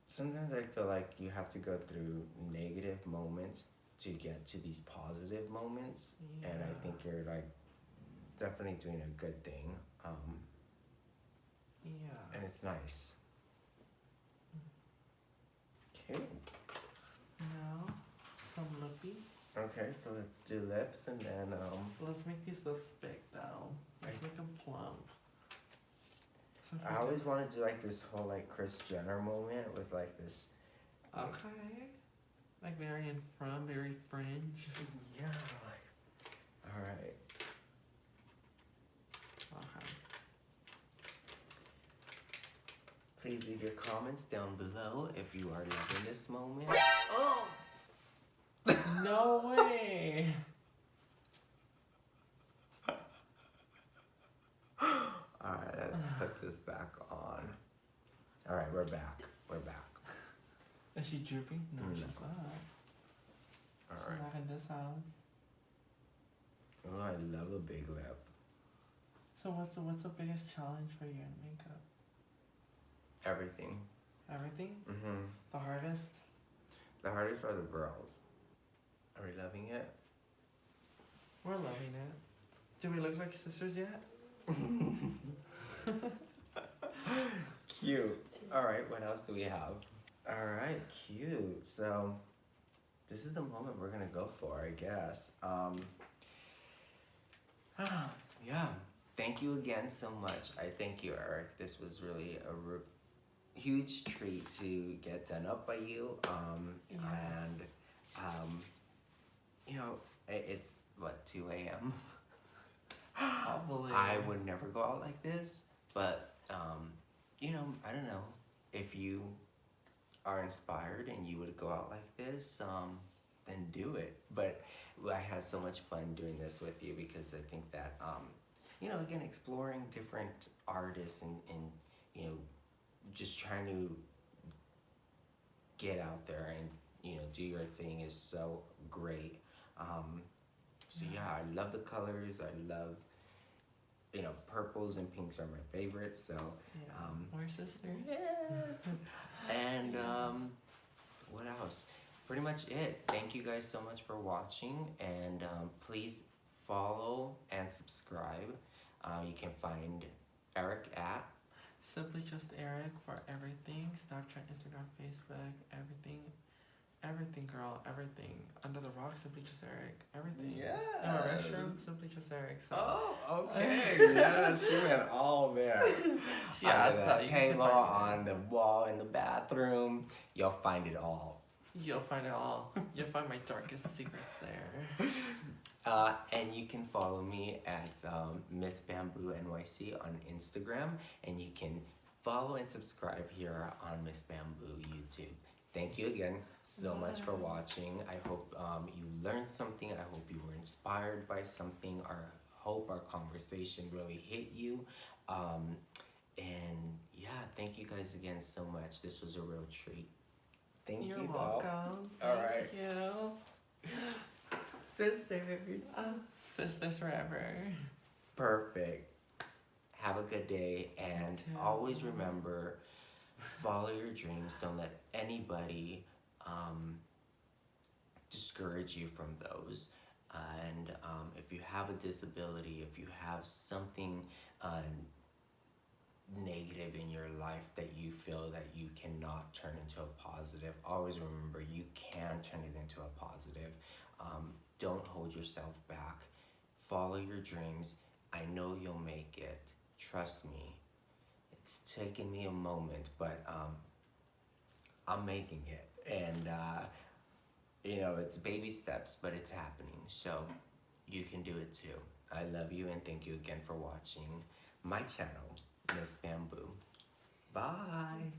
sometimes I feel like you have to go through negative moments to get to these positive moments, and I think you're like definitely doing a good thing. And it's nice. Okay. Now, some lippies. Okay, so let's do lips, and then Let's make these lips big though. Let's make them plump. So I always want to do like this whole like Kris Jenner moment with like this. Okay. Like very in front, very fringe. Yeah, like. All right. Okay. Please leave your comments down below if you are loving this moment. Oh! No way! Alright, let's put this back on. Alright, we're back. We're back. Is she drooping? No, No. she's not. brows. Oh, I love a big lip. So what's the biggest challenge for you in makeup? Everything. Everything? Mm-hmm. The hardest? The hardest are the brows. Are we loving it? We're loving it. Do we look like sisters yet? Cute. All right, what else do we have? All right, cute. So this is the moment we're gonna go for, I guess. Yeah. Thank you again so much. I thank you, Eric. This was really a huge treat to get done up by you. And you know, it's what, 2 a.m. Probably. I would never go out like this, but you know, I don't know if you are inspired and you would go out like this, then do it. But I had so much fun doing this with you because I think that you know, again, exploring different artists and you know, just trying to get out there and, you know, do your thing is so great. So yeah, I love the colors. I love, you know, purples and pinks are my favorites. So Yeah. We're sisters. yes. And what else? Pretty much it. Thank you guys so much for watching, and please follow and subscribe. You can find Eric at SimplyJustEric for everything. Snapchat, Instagram, Facebook, everything, girl, everything. Under the rock, SimplyJustEric, everything. Yeah. In my restroom, SimplyJustEric. So. Oh, okay. Yeah, she went all there. Yeah, Under so the you can table, find on the wall, in the bathroom. You'll find it all. You'll find it all. You'll find my darkest secrets there. And you can follow me at Miss Bamboo NYC on Instagram, and you can follow and subscribe here on Miss Bamboo YouTube. Thank you again so much for watching. I hope you learned something. I hope you were inspired by something. I hope our conversation really hit you. And yeah, thank you guys again so much. This was a real treat. Thank You're you. welcome. All right. Thank you. Sisters. Sisters forever. Perfect. Have a good day, and You too. always remember, follow your dreams. Don't let anybody discourage you from those. And if you have a disability, if you have something negative in your life that you feel that you cannot turn into a positive, always remember you can turn it into a positive. Don't hold yourself back. Follow your dreams. I know you'll make it. Trust me. It's taken me a moment, but I'm making it. And you know, it's baby steps, but it's happening. So you can do it too. I love you, and thank you again for watching my channel, Miss Bamboo. Bye.